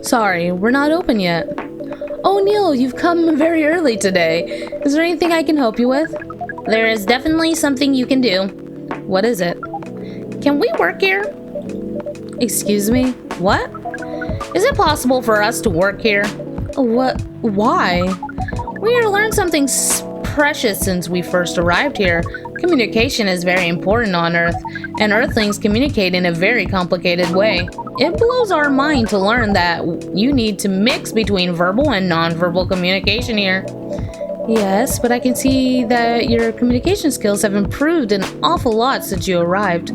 Sorry, we're not open yet. Oh, Neil, you've come very early today. Is there anything I can help you with? There is definitely something you can do. What is it? Can we work here? Excuse me? What? Is it possible for us to work here? What? Why? We are to learn something precious since we first arrived here. Communication is very important on Earth, and Earthlings communicate in a very complicated way. It blows our mind to learn that you need to mix between verbal and non-verbal communication here. Yes, but I can see that your communication skills have improved an awful lot since you arrived.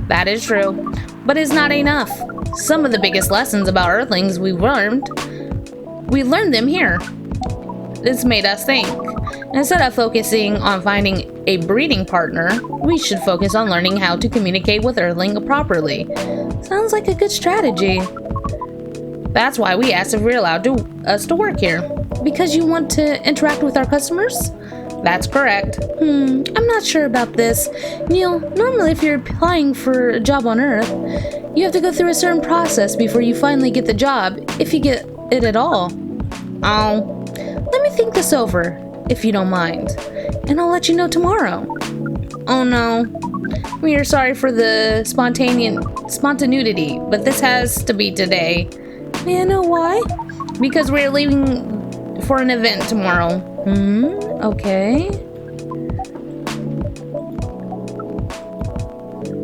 That is true, but it's not enough. Some of the biggest lessons about Earthlings we learned them here. This made us think. Instead of focusing on finding a breeding partner, we should focus on learning how to communicate with Earthling properly. Sounds like a good strategy. That's why we asked if we're allowed us to work here. Because you want to interact with our customers? That's correct. I'm not sure about this. Neil, normally if you're applying for a job on Earth, you have to go through a certain process before you finally get the job, if you get it at all. Oh. Let me think this over, if you don't mind, and I'll let you know tomorrow. Oh no. We are sorry for the spontaneity, but this has to be today. May I know why? Because we're leaving for an event tomorrow. Okay.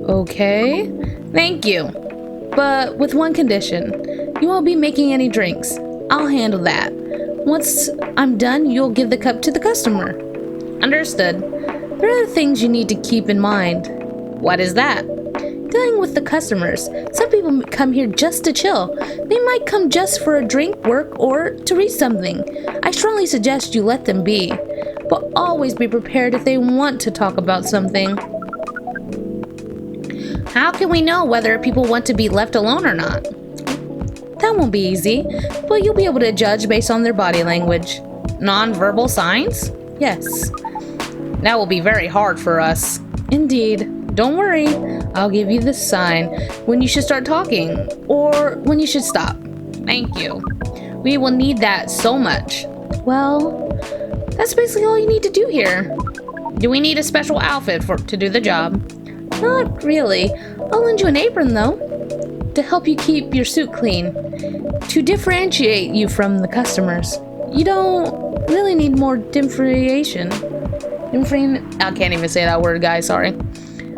Okay. Thank you. But with one condition. You won't be making any drinks. I'll handle that. Once I'm done, you'll give the cup to the customer. Understood. There are other things you need to keep in mind. What is that? Dealing with the customers. Some people come here just to chill. They might come just for a drink, work, or to read something. I strongly suggest you let them be. But always be prepared if they want to talk about something. How can we know whether people want to be left alone or not? That won't be easy, but you'll be able to judge based on their body language. Non-verbal signs? Yes. That will be very hard for us. Indeed. Don't worry. I'll give you the sign when you should start talking, or when you should stop. Thank you. We will need that so much. Well, that's basically all you need to do here. Do we need a special outfit to do the job? Not really. I'll lend you an apron, though, to help you keep your suit clean, to differentiate you from the customers. You don't really need more differentiation. I can't even say that word, guys, sorry.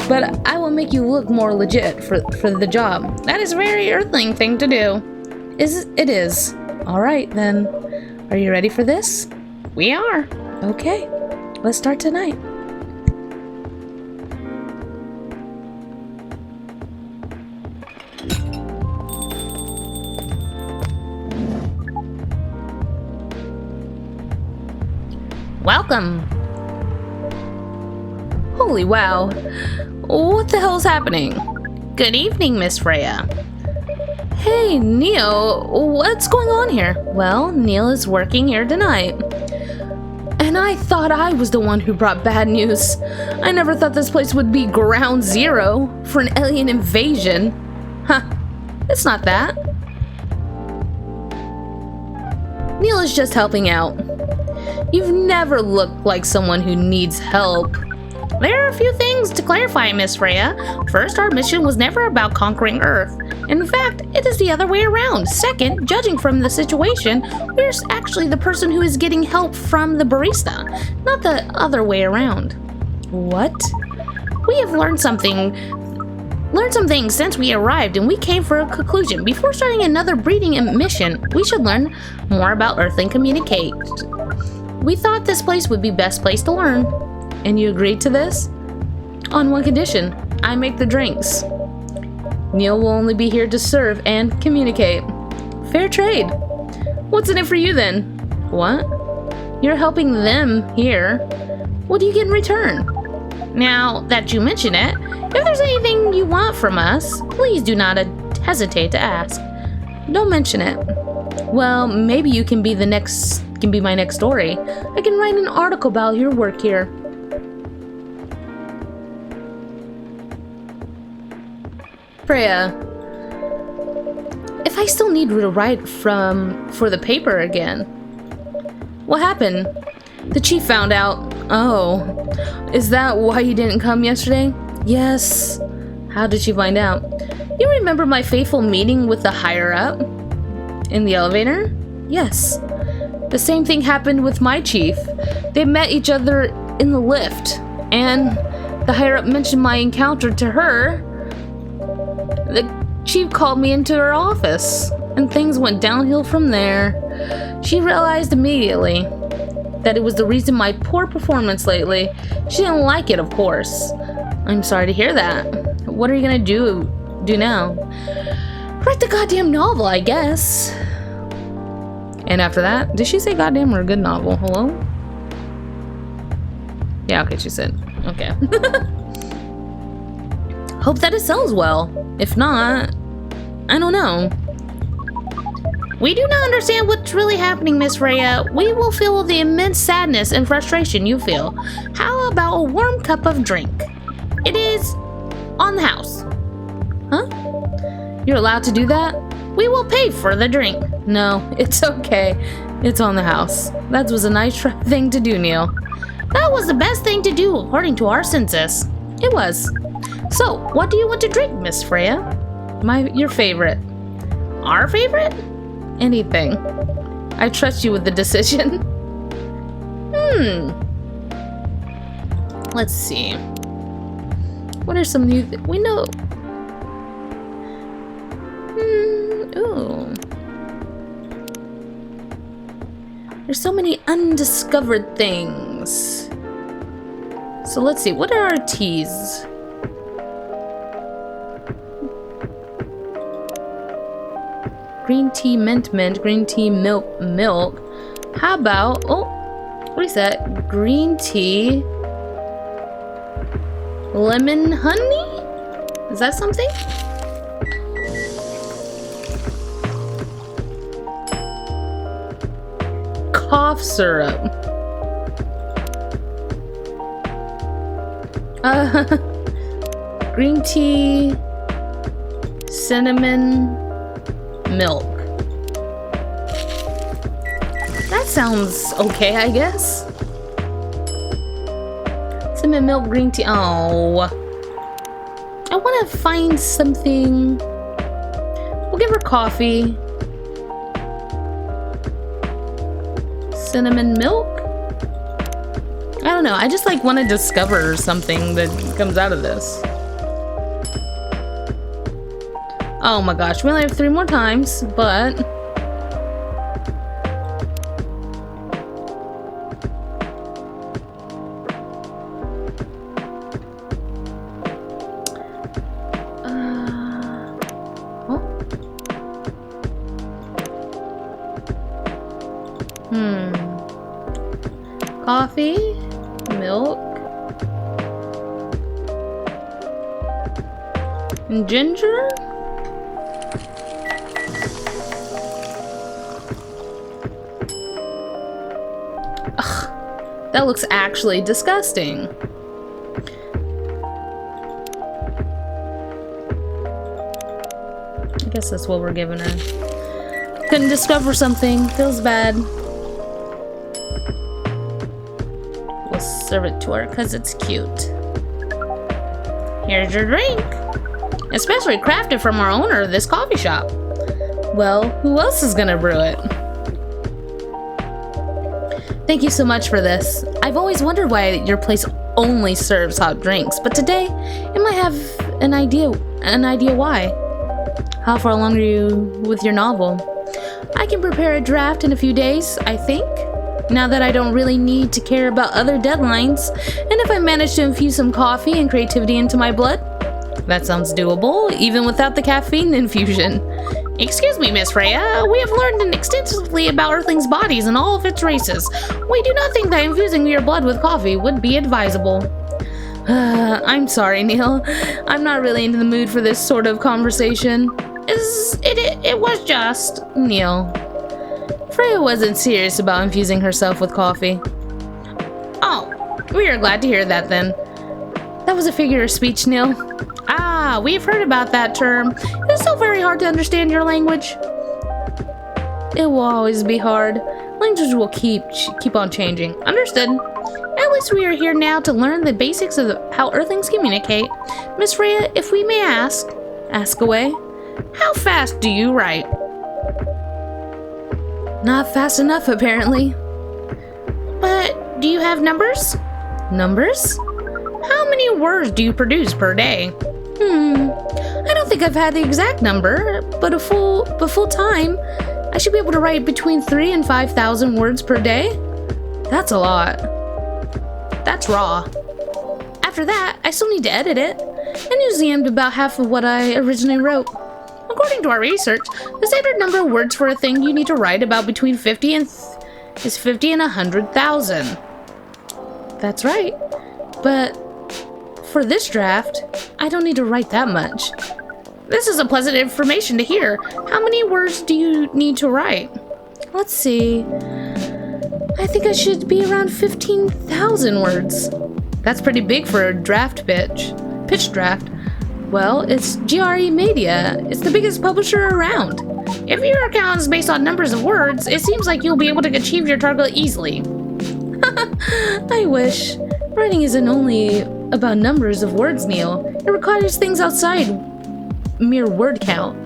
But I will make you look more legit for the job. That is a very Earthling thing to do. It is. All right, then. Are you ready for this? We are. Okay, let's start tonight. Welcome. Holy wow. What the hell's happening? Good evening, Miss Freya. Hey, Neil, what's going on here? Well, Neil is working here tonight. And I thought I was the one who brought bad news. I never thought this place would be ground zero for an alien invasion. Huh, it's not that. Neil is just helping out. You've never looked like someone who needs help. There are a few things to clarify, Miss Freya. First, our mission was never about conquering Earth. In fact, it is the other way around. Second, judging from the situation, we're actually the person who is getting help from the barista, not the other way around. What? We have learned some things since we arrived, and we came for a conclusion. Before starting another breeding mission, we should learn more about Earthling communicate. We thought this place would be best place to learn. And you agreed to this? On one condition, I make the drinks. Neil will only be here to serve and communicate. Fair trade. What's in it for you then? What? You're helping them here. What do you get in return? Now that you mention it, if there's anything you want from us, please do not hesitate to ask. Don't mention it. Well, maybe you can be my next story. I can write an article about your work here. Freya, if I still need to write for the paper again. What happened? The chief found out. Oh, is that why you didn't come yesterday? Yes. How did she find out? You remember my fateful meeting with the higher up? In the elevator? Yes. The same thing happened with my chief. They met each other in the lift, and the higher up mentioned my encounter to her. The chief called me into her office, and things went downhill from there. She realized immediately that it was the reason my poor performance lately. She didn't like it, of course. I'm sorry to hear that. What are you gonna do now? Write the goddamn novel, I guess. And after that, did she say goddamn or a good novel? Hello? Yeah, okay, she said. Okay. Hope that it sells well. If not, I don't know. We do not understand what's really happening, Miss Freya. We will feel the immense sadness and frustration you feel. How about a warm cup of drink? It is on the house. Huh? You're allowed to do that? We will pay for the drink. No, it's okay. It's on the house. That was a nice thing to do, Neil. That was the best thing to do, according to our census. It was. So, what do you want to drink, Miss Freya? Your favorite. Our favorite? Anything. I trust you with the decision. Let's see. What are some new we know? Ooh. There's so many undiscovered things. So let's see. What are our teas? Green tea, mint, green tea, milk. How about, what is that? Green tea, lemon honey? Is that something? Cough syrup. Green tea, cinnamon, milk. That sounds okay, I guess. Cinnamon milk, green tea. Oh, I want to find something. We'll give her coffee. Cinnamon milk. I don't know. I just want to discover something that comes out of this. Oh my gosh, we only have 3 more times, but coffee, milk, and ginger. That looks actually disgusting. I guess that's what we're giving her. Couldn't discover something. Feels bad. We'll serve it to her because it's cute. Here's your drink. Especially crafted from our owner of this coffee shop. Well, who else is gonna brew it? Thank you so much for this. I've always wondered why your place only serves hot drinks, but today it might have an idea why. How far along are you with your novel? I can prepare a draft in a few days, I think. Now that I don't really need to care about other deadlines, and if I manage to infuse some coffee and creativity into my blood, that sounds doable, even without the caffeine infusion. Excuse me, Miss Freya. We have learned extensively about Earthlings' bodies and all of its races. We do not think that infusing your blood with coffee would be advisable. I'm sorry, Neil. I'm not really into the mood for this sort of conversation. It was just... Neil. Freya wasn't serious about infusing herself with coffee. Oh, we are glad to hear that then. That was a figure of speech, Neil. Ah, Ah, we've heard about that term. It's so very hard to understand your language. It will always be hard. Language will keep on changing. Understood. At least we are here now to learn the basics of how Earthlings communicate. Miss Freya, if we may ask away. How fast do you write? Not fast enough, apparently. But do you have numbers? Numbers? How many words do you produce per day? I don't think I've had the exact number, but full time, I should be able to write between 3,000 and 5,000 words per day. That's a lot. That's raw. After that, I still need to edit it, and usually I'm about half of what I originally wrote. According to our research, the standard number of words for a thing you need to write about between 50 and 100,000. That's right. But for this draft, I don't need to write that much. This is a pleasant information to hear. How many words do you need to write? Let's see. I think I should be around 15,000 words. That's pretty big for a draft pitch draft. Well, it's GRE Media. It's the biggest publisher around. If your account is based on numbers of words, it seems like you'll be able to achieve your target easily. I wish. Writing isn't only about numbers of words, Neil. It requires things outside mere word count.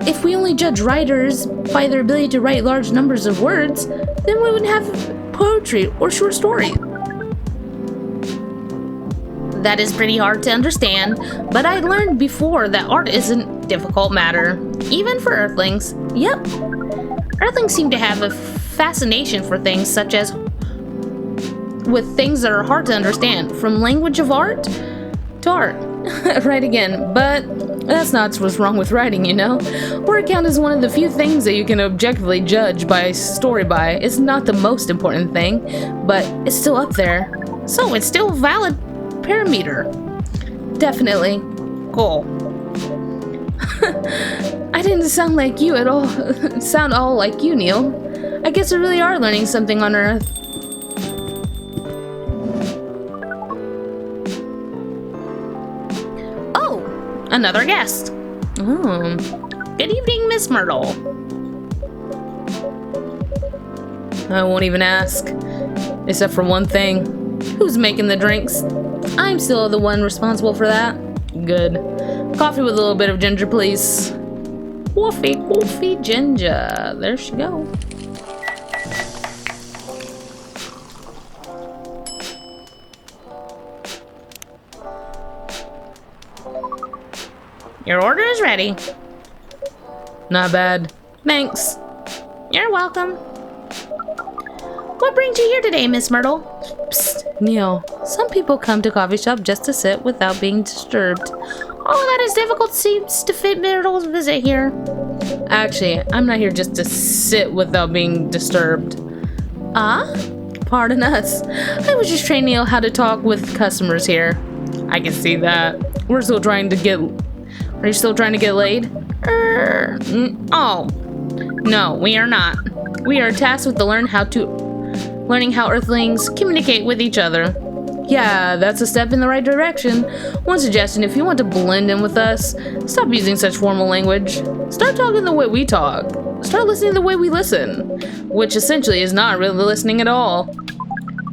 If we only judge writers by their ability to write large numbers of words, then we wouldn't have poetry or short story. That is pretty hard to understand, but I learned before that art isn't a difficult matter, even for Earthlings. Yep. Earthlings seem to have a fascination for things such as with things that are hard to understand, from language of art to art. Right again, but that's not what's wrong with writing, you know? Word count is one of the few things that you can objectively judge by story by. It's not the most important thing, but it's still up there. So it's still a valid parameter. Definitely. Cool. I didn't sound like you at all. Sound all like you, Neil. I guess we really are learning something on Earth. Oh, another guest. Oh. Good evening, Miss Myrtle. I won't even ask. Except for one thing. Who's making the drinks? I'm still the one responsible for that. Good. Coffee with a little bit of ginger, please. Coffee, ginger. There she go. Your order is ready. Not bad. Thanks. You're welcome. What brings you here today, Miss Myrtle? Psst, Neil. Some people come to coffee shop just to sit without being disturbed. Oh, that is difficult seems to fit Myrtle's visit here. Actually, I'm not here just to sit without being disturbed. Ah? Pardon us. I was just training Neil how to talk with customers here. I can see that. We're still trying to get... Are you still trying to get laid? Oh. No, we are not. We are tasked with learning how Earthlings communicate with each other. Yeah, that's a step in the right direction. One suggestion, if you want to blend in with us, stop using such formal language. Start talking the way we talk. Start listening the way we listen, which essentially is not really listening at all.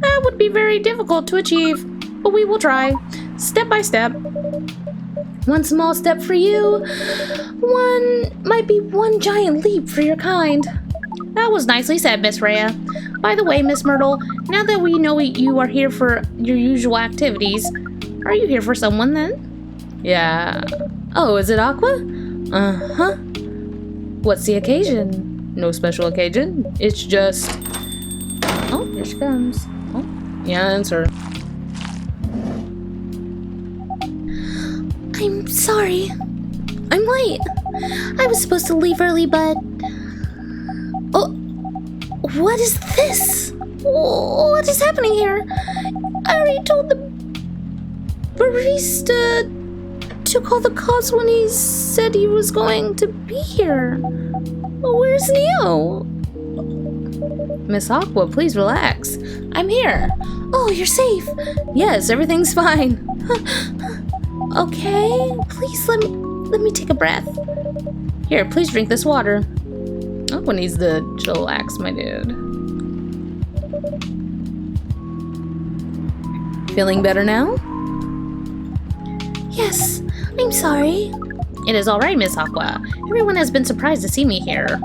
That would be very difficult to achieve, but we will try, step by step. One small step for you, might be one giant leap for your kind. That was nicely said, Miss Freya. By the way, Miss Myrtle, now that we know you are here for your usual activities, are you here for someone then? Yeah. Oh, is it Aqua? Uh-huh. What's the occasion? No special occasion. It's just... Oh, here she comes. Oh, yeah, it's her. I'm sorry. I'm late. I was supposed to leave early, but... Oh, what is this? What is happening here? I already told the barista to call the cops when he said he was going to be here. Where's Neo? Miss Aqua, please relax. I'm here. Oh, you're safe. Yes, everything's fine. Okay, please let me take a breath. Here, please drink this water. Aqua needs to chillax, my dude. Feeling better now? Yes, I'm sorry. It is alright, Miss Aqua. Everyone has been surprised to see me here.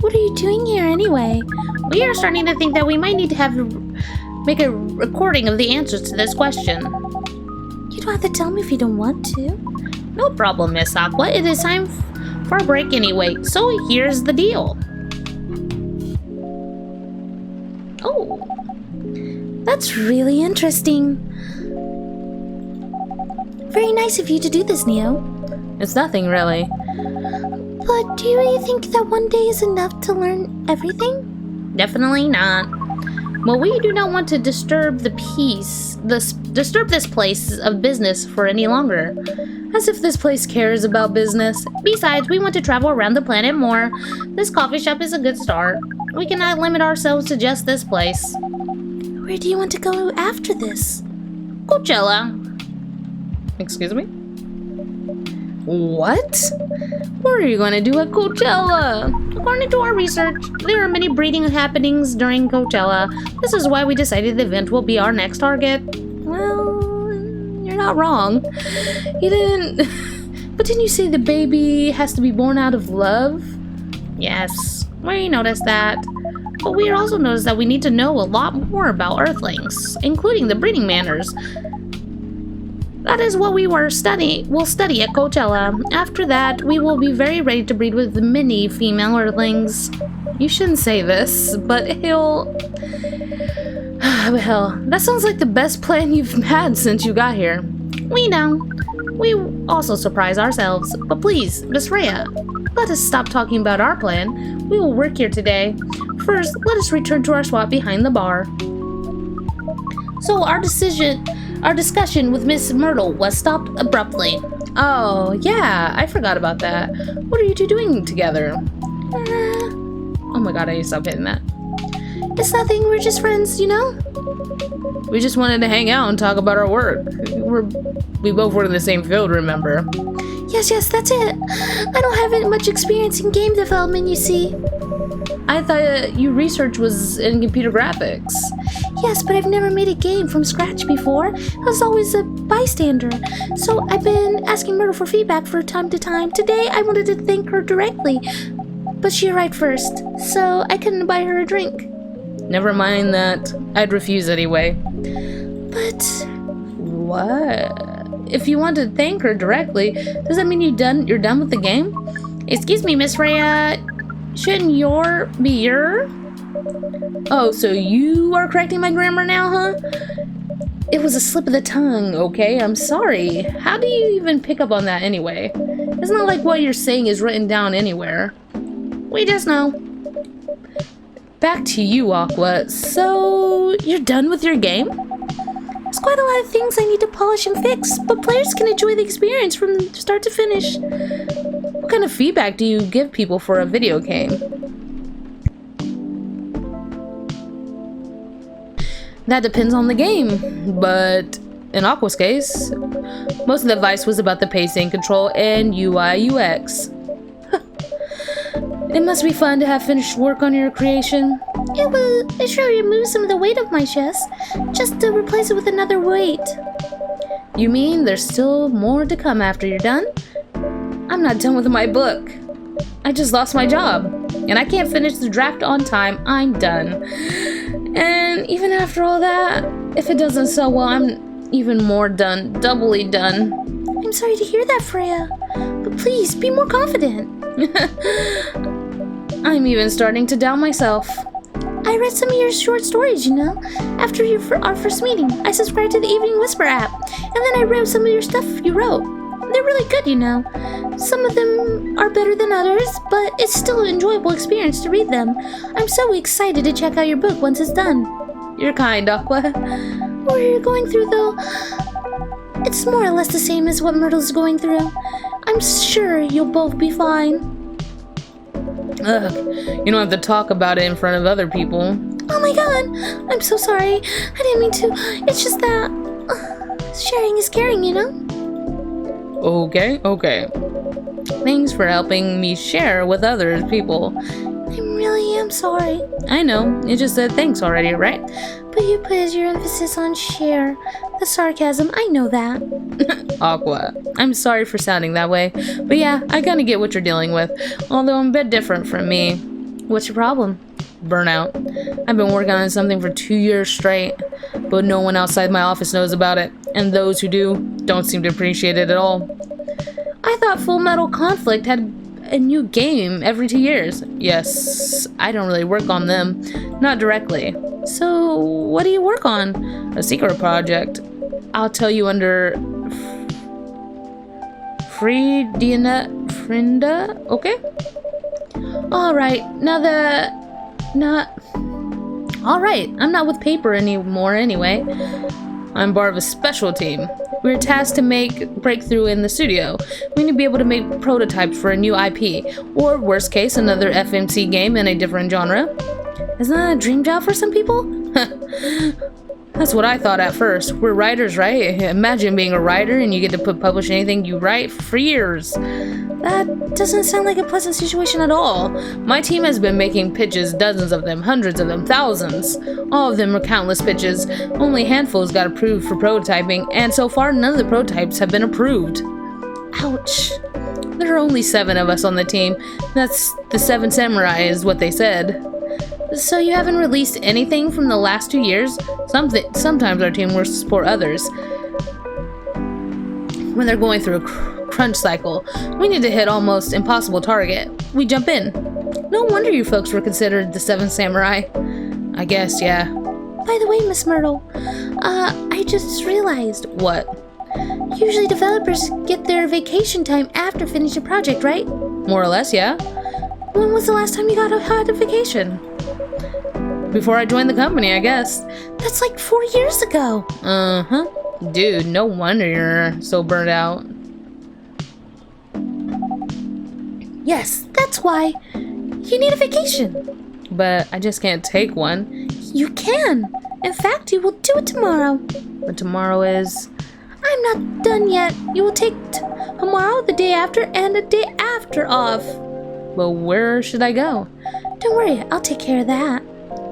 What are you doing here anyway? We are starting to think that we might need to make a recording of the answers to this question. You don't have to tell me if you don't want to. No problem, Miss Aqua. It is time for a break anyway, so here's the deal. Oh, that's really interesting. Very nice of you to do this, Neo. It's nothing, really. But do you really think that one day is enough to learn everything? Definitely not. Well, we do not want to disturb disturb this place of business for any longer. As if this place cares about business. Besides, we want to travel around the planet more. This coffee shop is a good start. We cannot limit ourselves to just this place. Where do you want to go after this? Coachella. Excuse me? What? What are you going to do at Coachella? According to our research, there are many breeding happenings during Coachella. This is why we decided the event will be our next target. Well, you're not wrong. You didn't... But didn't you say the baby has to be born out of love? Yes, we noticed that. But we also noticed that we need to know a lot more about Earthlings, including the breeding manners. That is what we'll study at Coachella. After that, we will be very ready to breed with many female Earthlings. You shouldn't say this, but he'll... Well, that sounds like the best plan you've had since you got here. We know. We also surprise ourselves. But please, Miss Rhea, let us stop talking about our plan. We will work here today. First, let us return to our spot behind the bar. So our discussion with Miss Myrtle was stopped abruptly. Oh, yeah, I forgot about that. What are you two doing together? Oh my god, I need to stop hitting that. It's nothing, we're just friends, you know? We just wanted to hang out and talk about our work. We both work in the same field, remember? Yes, that's it. I don't have much experience in game development, you see. I thought your research was in computer graphics. Yes, but I've never made a game from scratch before. I was always a bystander. So I've been asking Myrtle for feedback from time to time. Today, I wanted to thank her directly. But she arrived first, so I couldn't buy her a drink. Never mind that. I'd refuse anyway. But... What? If you want to thank her directly, does that mean you're done with the game? Excuse me, Miss Rhea. Shouldn't your be your? Oh, so you are correcting my grammar now, huh? It was a slip of the tongue, okay? I'm sorry. How do you even pick up on that anyway? It's not like what you're saying is written down anywhere. We just know. Back to you, Aqua. So, you're done with your game? There's quite a lot of things I need to polish and fix, but players can enjoy the experience from start to finish. What kind of feedback do you give people for a video game? That depends on the game, but in Aqua's case, most of the advice was about the pacing, control, and UI UX. It must be fun to have finished work on your creation. It sure removes some of the weight of my chest, just to replace it with another weight. You mean there's still more to come after you're done? I'm not done with my book. I just lost my job, and I can't finish the draft on time. I'm done. And even after all that, if it doesn't sell well, I'm even more done, doubly done. I'm sorry to hear that, Freya, but please be more confident. I'm even starting to doubt myself. I read some of your short stories, you know. After our first meeting, I subscribed to the Evening Whisper app, and then I read some of your stuff you wrote. They're really good, you know. Some of them are better than others, but it's still an enjoyable experience to read them. I'm so excited to check out your book once it's done. You're kind, Aqua. What you're going through, though, it's more or less the same as what Myrtle's going through. I'm sure you'll both be fine. Ugh, you don't have to talk about it in front of other people. Oh my god, I'm so sorry. I didn't mean to. It's just that sharing is caring, you know? Okay. Thanks for helping me share with other people. I really am sorry. I know, you just said thanks already, right? But you put your emphasis on share. The sarcasm, I know that. Aqua, I'm sorry for sounding that way. But yeah, I kinda get what you're dealing with. Although I'm a bit different from me. What's your problem? Burnout. I've been working on something for 2 years straight, but no one outside my office knows about it. And those who do, don't seem to appreciate it at all. I thought Full Metal Conflict had a new game every 2 years. Yes, I don't really work on them. Not directly. So, what do you work on? A secret project. I'll tell you under Frinda, okay? Alright, Alright, I'm not with paper anymore anyway. I'm part of a special team. We're tasked to make breakthrough in the studio. We need to be able to make prototypes for a new IP, or worst case, another FMC game in a different genre. Isn't that a dream job for some people? That's what I thought at first. We're writers, right? Imagine being a writer and you get to publish anything you write for years. That doesn't sound like a pleasant situation at all. My team has been making pitches, dozens of them, hundreds of them, thousands. All of them are countless pitches. Only handfuls got approved for prototyping, and so far none of the prototypes have been approved. Ouch. There are only 7 of us on the team. That's the 7 samurai is what they said. So you haven't released anything from the last 2 years? Sometimes our team works to support others when they're going through a crunch cycle. We need to hit almost impossible target. We jump in. No wonder you folks were considered the 7 samurai. I guess, yeah. By the way, Miss Myrtle, I just realized. What? Usually developers get their vacation time after finishing a project, right? More or less, yeah. When was the last time you got a vacation? Before I joined the company, I guess. That's like 4 years ago. Uh-huh. Dude, no wonder you're so burnt out. Yes, that's why. You need a vacation. But I just can't take one. You can. In fact, you will do it tomorrow. But tomorrow is... I'm not done yet. You will take tomorrow, the day after, and the day after off. Well, where should I go? Don't worry, I'll take care of that.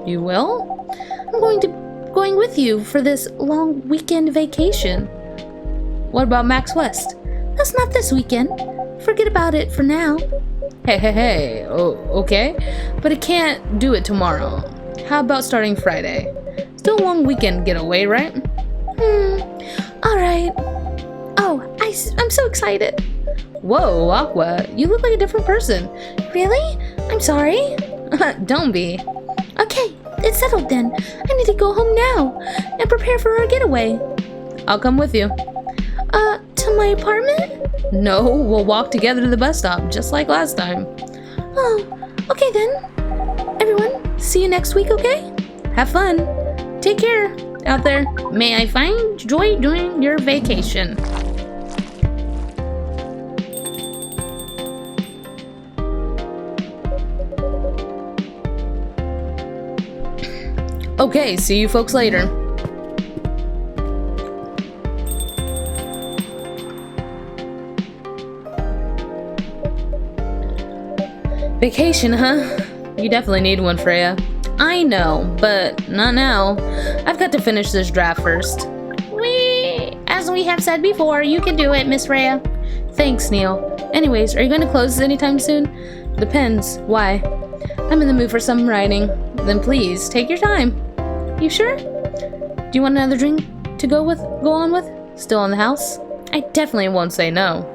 You will? I'm going with you for this long weekend vacation. What about Max West? That's not this weekend. Forget about it for now. Hey. Oh, okay. But I can't do it tomorrow. How about starting Friday? Still a long weekend getaway, right? Alright. Oh, I'm so excited. Whoa, Aqua, you look like a different person. Really? I'm sorry. Don't be. Okay, it's settled then. I need to go home now and prepare for our getaway. I'll come with you. To my apartment? No, we'll walk together to the bus stop, just like last time. Oh, okay then. Everyone, see you next week, okay? Have fun. Take care out there. May I find joy during your vacation. Okay, see you folks later. Vacation, huh? You definitely need one, Freya. I know, but not now. I've got to finish this draft first. As we have said before, you can do it, Miss Freya. Thanks, Neil. Anyways, are you going to close this anytime soon? Depends. Why? I'm in the mood for some writing. Then please, take your time. You sure? Do you want another drink to go on with? Still in the house? I definitely won't say no.